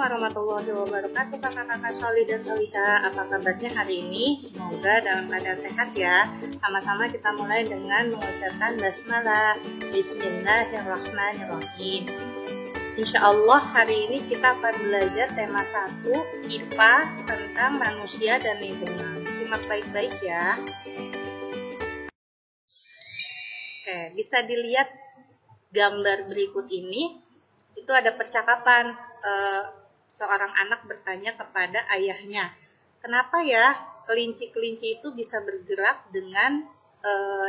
warahmatullahi wabarakatuh, kakak-kakak solih dan soliha. Apa kabarnya hari ini? Semoga dalam keadaan sehat ya. Sama-sama kita mulai dengan mengucapkan basmalah. Bismillahirrahmanirrahim. Insya Allah hari ini kita akan belajar tema 1 IPA tentang manusia dan lingkungan. Simak baik-baik ya. Oke, bisa dilihat gambar berikut ini. Itu ada percakapan seorang anak bertanya kepada ayahnya, kenapa ya kelinci-kelinci itu bisa bergerak dengan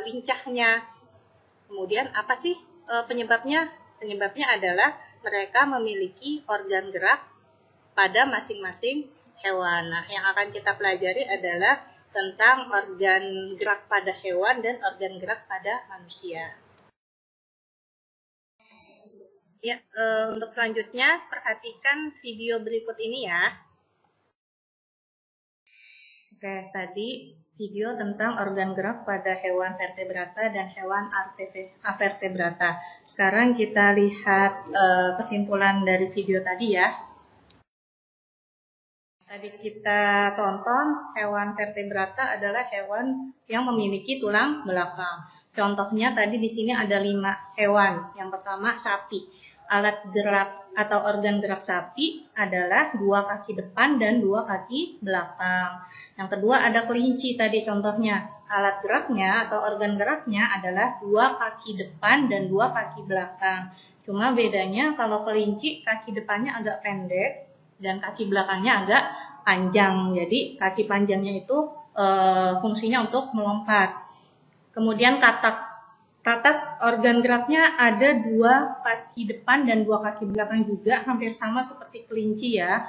lincahnya? Kemudian apa sih penyebabnya? Penyebabnya adalah mereka memiliki organ gerak pada masing-masing hewan. Nah, yang akan kita pelajari adalah tentang organ gerak pada hewan dan organ gerak pada manusia. Ya, untuk selanjutnya perhatikan video berikut ini ya. Oke, tadi video tentang organ gerak pada hewan vertebrata dan hewan avertebrata. Sekarang kita lihat kesimpulan dari video tadi ya. Tadi kita tonton hewan vertebrata adalah hewan yang memiliki tulang belakang. Contohnya tadi di sini ada 5 hewan. Yang pertama sapi. Alat gerak atau organ gerak sapi adalah 2 kaki depan dan 2 kaki belakang. Yang kedua ada kelinci tadi contohnya. Alat geraknya atau organ geraknya adalah 2 kaki depan dan 2 kaki belakang. Cuma bedanya kalau kelinci kaki depannya agak pendek dan kaki belakangnya agak panjang. Jadi kaki panjangnya itu fungsinya untuk melompat. Kemudian katak organ geraknya ada 2 kaki depan dan 2 kaki belakang juga, hampir sama seperti kelinci ya.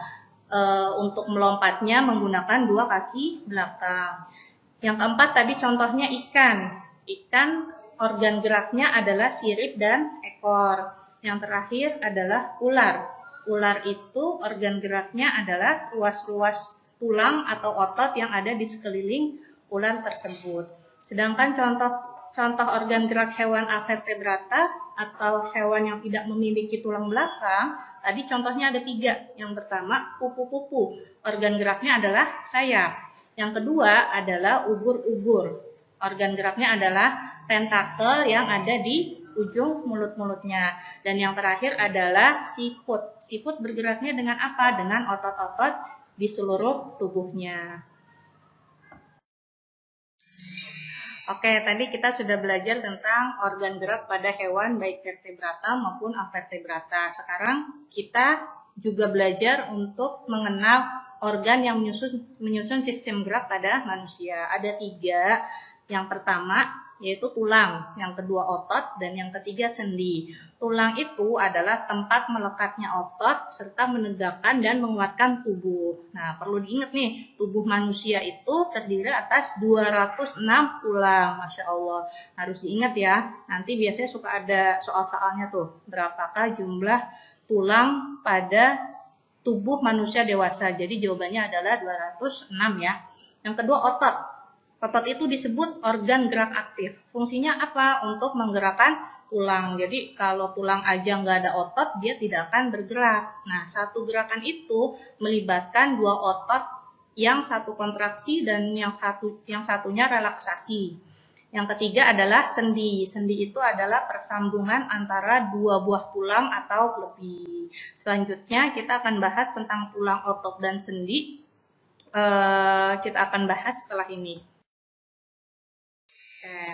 Untuk melompatnya menggunakan 2 kaki belakang. Yang keempat tadi contohnya ikan. Ikan organ geraknya adalah sirip dan ekor. Yang terakhir adalah ular. Ular itu organ geraknya adalah ruas-ruas tulang atau otot yang ada di sekeliling ular tersebut. Sedangkan contoh organ gerak hewan avertebrata atau hewan yang tidak memiliki tulang belakang, tadi contohnya ada 3. Yang pertama, kupu-kupu. Organ geraknya adalah sayap. Yang kedua adalah ubur-ubur. Organ geraknya adalah tentakel yang ada di ujung mulut-mulutnya. Dan yang terakhir adalah siput. Siput bergeraknya dengan apa? Dengan otot-otot di seluruh tubuhnya. Oke, tadi kita sudah belajar tentang organ gerak pada hewan baik vertebrata maupun avertebrata. Sekarang kita juga belajar untuk mengenal organ yang menyusun sistem gerak pada manusia. Ada 3. Yang pertama yaitu tulang, yang kedua otot, dan yang ketiga sendi. Tulang itu adalah tempat melekatnya otot serta menegakkan dan menguatkan tubuh. Nah, perlu diingat nih, tubuh manusia itu terdiri atas 206 tulang. Masya Allah, harus diingat ya. Nanti biasanya suka ada soal-soalnya tuh, berapakah jumlah tulang pada tubuh manusia dewasa. Jadi jawabannya adalah 206 ya. Yang kedua otot. Otot itu disebut organ gerak aktif. Fungsinya apa? Untuk menggerakkan tulang. Jadi kalau tulang aja nggak ada otot, dia tidak akan bergerak. Nah, satu gerakan itu melibatkan 2 otot, yang satu kontraksi dan yang satunya relaksasi. Yang ketiga adalah sendi. Sendi itu adalah persambungan antara 2 buah tulang atau lebih. Selanjutnya kita akan bahas tentang tulang, otot, dan sendi. Kita akan bahas setelah ini.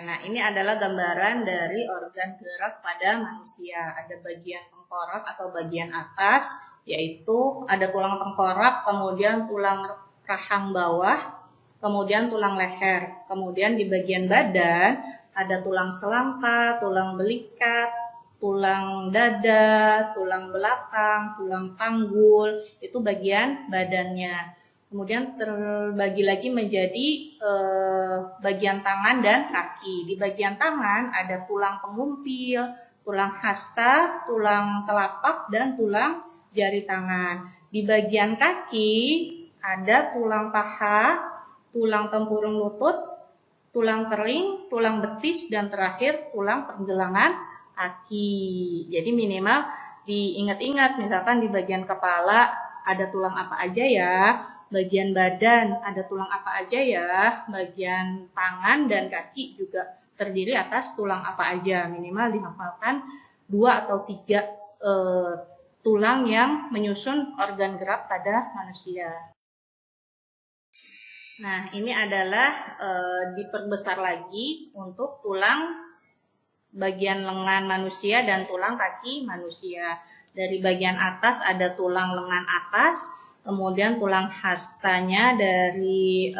Nah, ini adalah gambaran dari organ gerak pada manusia. Ada bagian tengkorak atau bagian atas, yaitu ada tulang tengkorak, kemudian tulang rahang bawah, kemudian tulang leher. Kemudian di bagian badan ada tulang selangka, tulang belikat, tulang dada, tulang belakang, tulang panggul, itu bagian badannya. Kemudian terbagi lagi menjadi bagian tangan dan kaki. Di bagian tangan ada tulang pengumpil, tulang hasta, tulang telapak, dan tulang jari tangan. Di bagian kaki ada tulang paha, tulang tempurung lutut, tulang kering, tulang betis, dan terakhir tulang pergelangan kaki. Jadi minimal diingat-ingat, misalkan di bagian kepala ada tulang apa aja ya, bagian badan ada tulang apa aja ya, bagian tangan dan kaki juga terdiri atas tulang apa aja. Minimal dihafalkan 2 atau 3 tulang yang menyusun organ gerak pada manusia. Nah, ini adalah diperbesar lagi untuk tulang bagian lengan manusia dan tulang kaki manusia. Dari bagian atas ada tulang lengan atas, kemudian tulang hastanya dari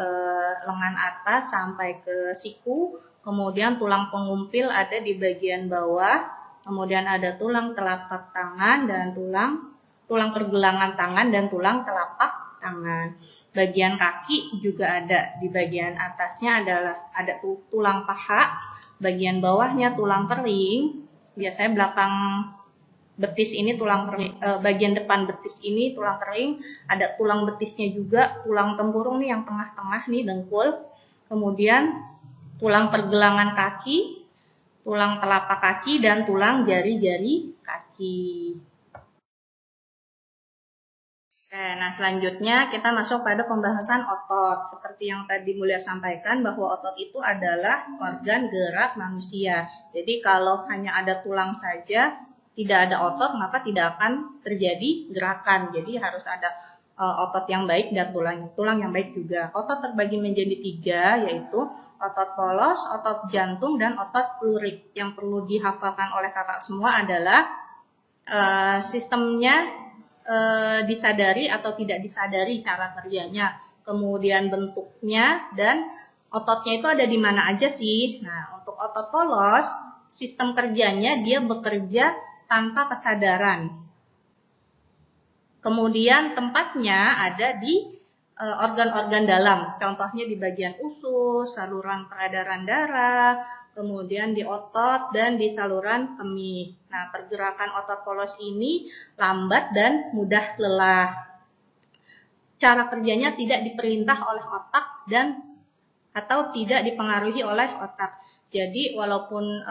lengan atas sampai ke siku, kemudian tulang pengumpil ada di bagian bawah, kemudian ada tulang telapak tangan dan tulang pergelangan tangan dan tulang telapak tangan. Bagian kaki juga ada, di bagian atasnya adalah ada tulang paha, bagian bawahnya tulang kering, biasanya belakang betis ini tulang kering, bagian depan betis ini tulang kering, ada tulang betisnya juga, tulang tempurung nih yang tengah-tengah nih dengkul, kemudian tulang pergelangan kaki, tulang telapak kaki, dan tulang jari-jari kaki. Nah, selanjutnya kita masuk pada pembahasan otot. Seperti yang tadi Mulia sampaikan bahwa otot itu adalah organ gerak manusia. Jadi kalau hanya ada tulang saja, tidak ada otot, maka tidak akan terjadi gerakan. Jadi harus ada otot yang baik dan tulang yang baik juga. Otot terbagi menjadi 3, yaitu otot polos, otot jantung, dan otot lurik. Yang perlu dihafalkan oleh kakak semua adalah sistemnya disadari atau tidak disadari cara kerjanya, kemudian bentuknya, dan ototnya itu ada di mana aja sih. Nah, untuk otot polos, sistem kerjanya dia bekerja tanpa kesadaran. Kemudian tempatnya ada di organ-organ dalam, contohnya di bagian usus, saluran peredaran darah, kemudian di otot dan di saluran kemih. Nah, pergerakan otot polos ini lambat dan mudah lelah. Cara kerjanya tidak diperintah oleh otak atau tidak dipengaruhi oleh otak. Jadi walaupun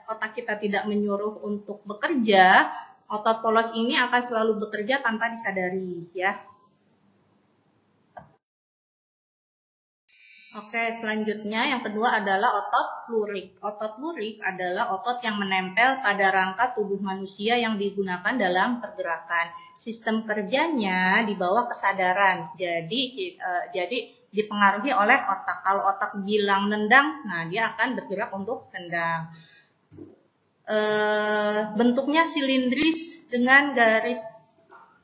otak kita tidak menyuruh untuk bekerja, otot polos ini akan selalu bekerja tanpa disadari, ya. Oke, selanjutnya yang kedua adalah otot lurik. Otot lurik adalah otot yang menempel pada rangka tubuh manusia yang digunakan dalam pergerakan. Sistem kerjanya di bawah kesadaran. Jadi dipengaruhi oleh otak. Kalau otak bilang nendang, nah dia akan bergerak untuk tendang. Bentuknya silindris dengan garis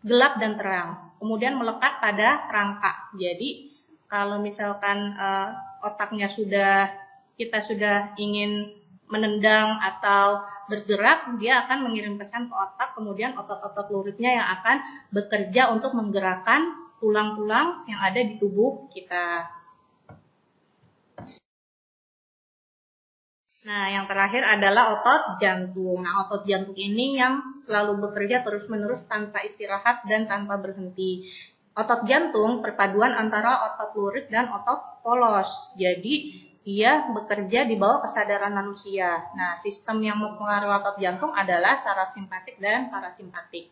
gelap dan terang. Kemudian melekat pada rangka. Jadi kalau misalkan otaknya kita sudah ingin menendang atau bergerak, dia akan mengirim pesan ke otak, kemudian otot-otot luriknya yang akan bekerja untuk menggerakkan tulang-tulang yang ada di tubuh kita. Nah, yang terakhir adalah otot jantung. Nah, otot jantung ini yang selalu bekerja terus-menerus tanpa istirahat dan tanpa berhenti. Otot jantung perpaduan antara otot lurik dan otot polos. Jadi dia bekerja di bawah kesadaran manusia. Nah, sistem yang mempengaruhi otot jantung adalah saraf simpatik dan parasimpatik.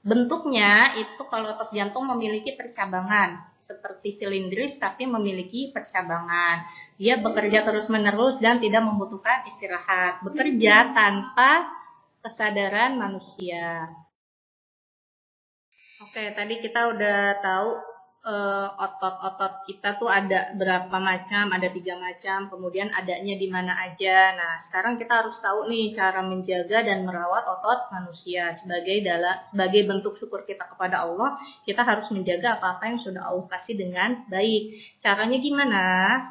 Bentuknya itu kalau otot jantung memiliki percabangan, seperti silindris tapi memiliki percabangan. Dia bekerja terus-menerus dan tidak membutuhkan istirahat. Bekerja tanpa kesadaran manusia. Oke, tadi kita udah tahu otot-otot kita tuh ada berapa macam, ada 3 macam, kemudian adanya di mana aja. Nah, sekarang kita harus tahu nih cara menjaga dan merawat otot manusia sebagai bentuk syukur kita kepada Allah. Kita harus menjaga apa-apa yang sudah Allah kasih dengan baik. Caranya gimana?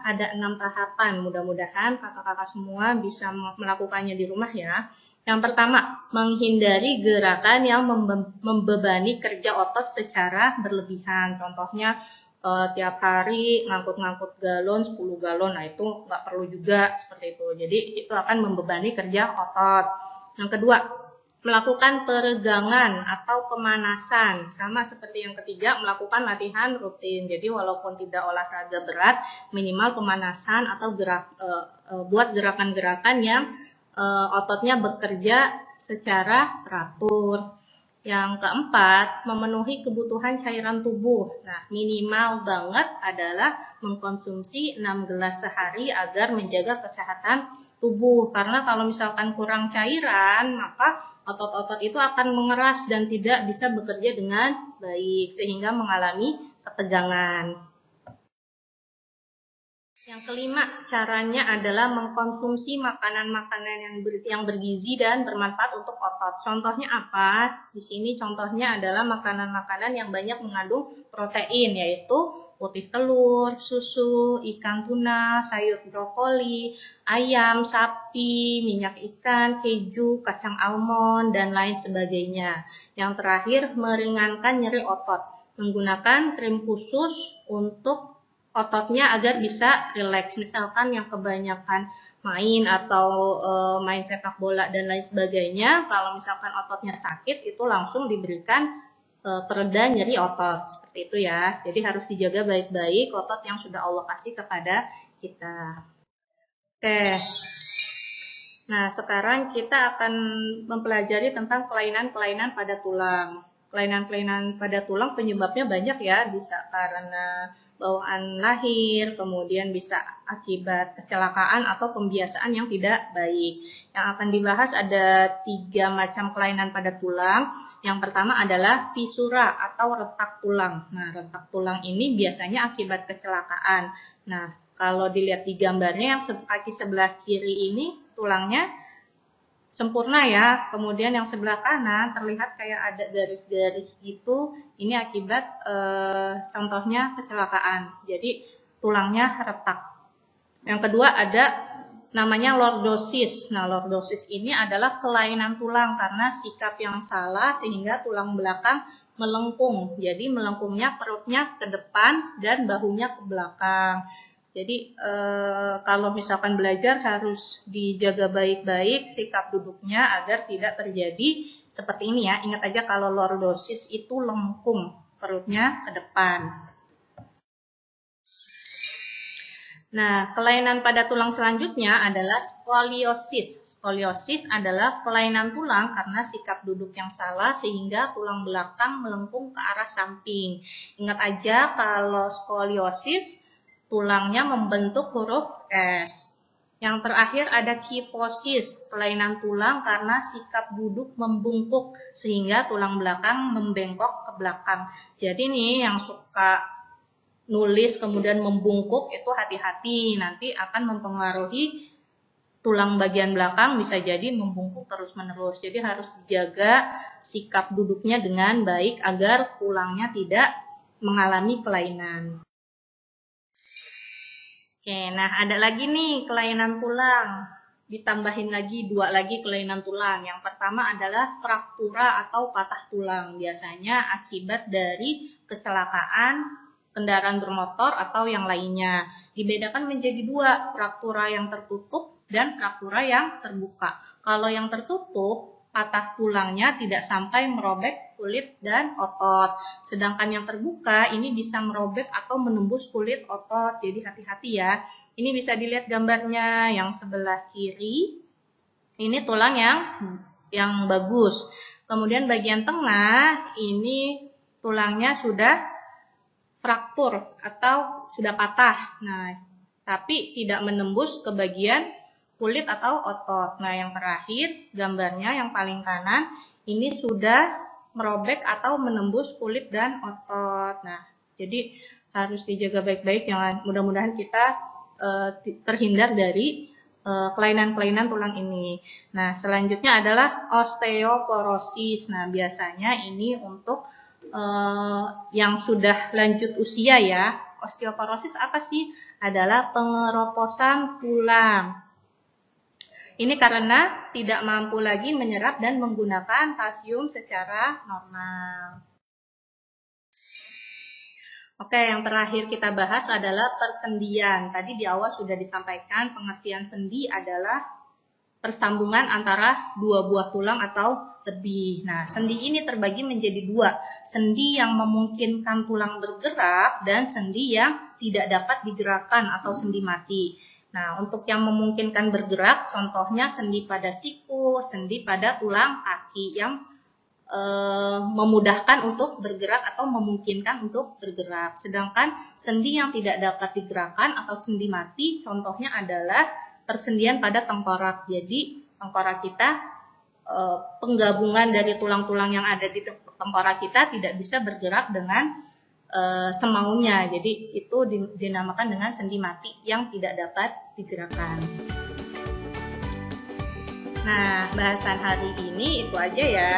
Ada 6 tahapan. Mudah-mudahan kakak-kakak semua bisa melakukannya di rumah ya. Yang pertama, menghindari gerakan yang membebani kerja otot secara berlebihan. Contohnya, tiap hari ngangkut-ngangkut galon, 10 galon, nah itu nggak perlu juga seperti itu. Jadi itu akan membebani kerja otot. Yang kedua, melakukan peregangan atau pemanasan. Sama seperti yang ketiga, melakukan latihan rutin. Jadi walaupun tidak olahraga berat, minimal pemanasan atau buat gerakan-gerakan yang ototnya bekerja secara teratur. Yang keempat, memenuhi kebutuhan cairan tubuh. Nah, minimal banget adalah mengkonsumsi 6 gelas sehari agar menjaga kesehatan tubuh. Karena kalau misalkan kurang cairan, maka otot-otot itu akan mengeras dan tidak bisa bekerja dengan baik, sehingga mengalami ketegangan. Yang kelima, caranya adalah mengkonsumsi makanan-makanan yang bergizi dan bermanfaat untuk otot. Contohnya apa? Di sini contohnya adalah makanan-makanan yang banyak mengandung protein, yaitu putih telur, susu, ikan tuna, sayur brokoli, ayam, sapi, minyak ikan, keju, kacang almond, dan lain sebagainya. Yang terakhir, meringankan nyeri otot. Menggunakan krim khusus untuk ototnya agar bisa rileks. Misalkan yang kebanyakan main atau main sepak bola dan lain sebagainya, kalau misalkan ototnya sakit itu langsung diberikan pereda nyeri otot. Seperti itu ya. Jadi harus dijaga baik-baik otot yang sudah Allah kasih kepada kita. Oke. Nah, sekarang kita akan mempelajari tentang kelainan-kelainan pada tulang. Kelainan-kelainan pada tulang penyebabnya banyak ya, bisa karena bawaan lahir, kemudian bisa akibat kecelakaan atau pembiasaan yang tidak baik. Yang akan dibahas ada 3 macam kelainan pada tulang. Yang pertama adalah fisura atau retak tulang. Nah, retak tulang ini biasanya akibat kecelakaan. Nah, kalau dilihat di gambarnya yang kaki sebelah kiri ini tulangnya sempurna ya, kemudian yang sebelah kanan terlihat kayak ada garis-garis gitu, ini akibat contohnya kecelakaan, jadi tulangnya retak. Yang kedua ada namanya lordosis. Nah, lordosis ini adalah kelainan tulang karena sikap yang salah sehingga tulang belakang melengkung, jadi melengkungnya perutnya ke depan dan bahunya ke belakang. Jadi kalau misalkan belajar harus dijaga baik-baik sikap duduknya agar tidak terjadi seperti ini ya. Ingat aja kalau lordosis itu lengkung, perutnya ke depan. Nah, kelainan pada tulang selanjutnya adalah skoliosis. Skoliosis adalah kelainan tulang karena sikap duduk yang salah sehingga tulang belakang melengkung ke arah samping. Ingat aja kalau skoliosis tulangnya membentuk huruf S. Yang terakhir ada kifosis, kelainan tulang karena sikap duduk membungkuk sehingga tulang belakang membengkok ke belakang. Jadi nih yang suka nulis kemudian membungkuk itu hati-hati, nanti akan mempengaruhi tulang bagian belakang bisa jadi membungkuk terus-menerus. Jadi harus dijaga sikap duduknya dengan baik agar tulangnya tidak mengalami kelainan. Oke, nah ada lagi nih kelainan tulang. Ditambahin lagi 2 lagi kelainan tulang. Yang pertama adalah fraktura atau patah tulang. Biasanya akibat dari kecelakaan kendaraan bermotor atau yang lainnya. Dibedakan menjadi 2, fraktura yang tertutup dan fraktura yang terbuka. Kalau yang tertutup, patah tulangnya tidak sampai merobek kulit dan otot. Sedangkan yang terbuka ini bisa merobek atau menembus kulit otot. Jadi hati-hati ya. Ini bisa dilihat gambarnya yang sebelah kiri. Ini tulang yang bagus. Kemudian bagian tengah ini tulangnya sudah fraktur atau sudah patah. Nah, tapi tidak menembus ke bagian kulit atau otot. Nah, yang terakhir gambarnya yang paling kanan ini sudah merobek atau menembus kulit dan otot. Nah, jadi harus dijaga baik-baik. Mudah-mudahan kita terhindar dari kelainan-kelainan tulang ini. Nah, selanjutnya adalah osteoporosis. Nah, biasanya ini untuk yang sudah lanjut usia ya. Osteoporosis apa sih? Adalah pengeroposan tulang. Ini karena tidak mampu lagi menyerap dan menggunakan kalsium secara normal. Oke, yang terakhir kita bahas adalah persendian. Tadi di awal sudah disampaikan pengertian sendi adalah persambungan antara 2 buah tulang atau lebih. Nah, sendi ini terbagi menjadi 2. Sendi yang memungkinkan tulang bergerak dan sendi yang tidak dapat digerakkan atau sendi mati. Nah, untuk yang memungkinkan bergerak, contohnya sendi pada siku, sendi pada tulang kaki yang memudahkan untuk bergerak atau memungkinkan untuk bergerak. Sedangkan sendi yang tidak dapat digerakkan atau sendi mati contohnya adalah persendian pada tengkorak. Jadi tengkorak kita, penggabungan dari tulang-tulang yang ada di tengkorak kita tidak bisa bergerak dengan semaunya. Jadi itu dinamakan dengan sendi mati yang tidak dapat digerakkan. Nah, bahasan hari ini itu aja ya.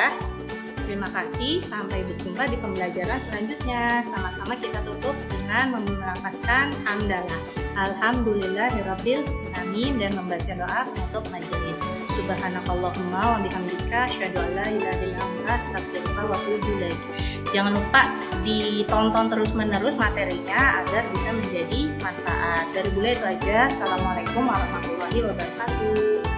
Terima kasih, sampai berjumpa di pembelajaran selanjutnya. Sama-sama kita tutup dengan melafazkan hamdalah. Alhamdulillahirabbil alamin dan membaca doa penutup majelis. Subhanakallahumma wa bihamdika asyhadu an la ilaha illa anta astaghfiruka wa atubu ilaik. Jangan lupa ditonton terus-menerus materinya agar bisa menjadi manfaat. Dari Bule itu aja. Assalamualaikum warahmatullahi wabarakatuh.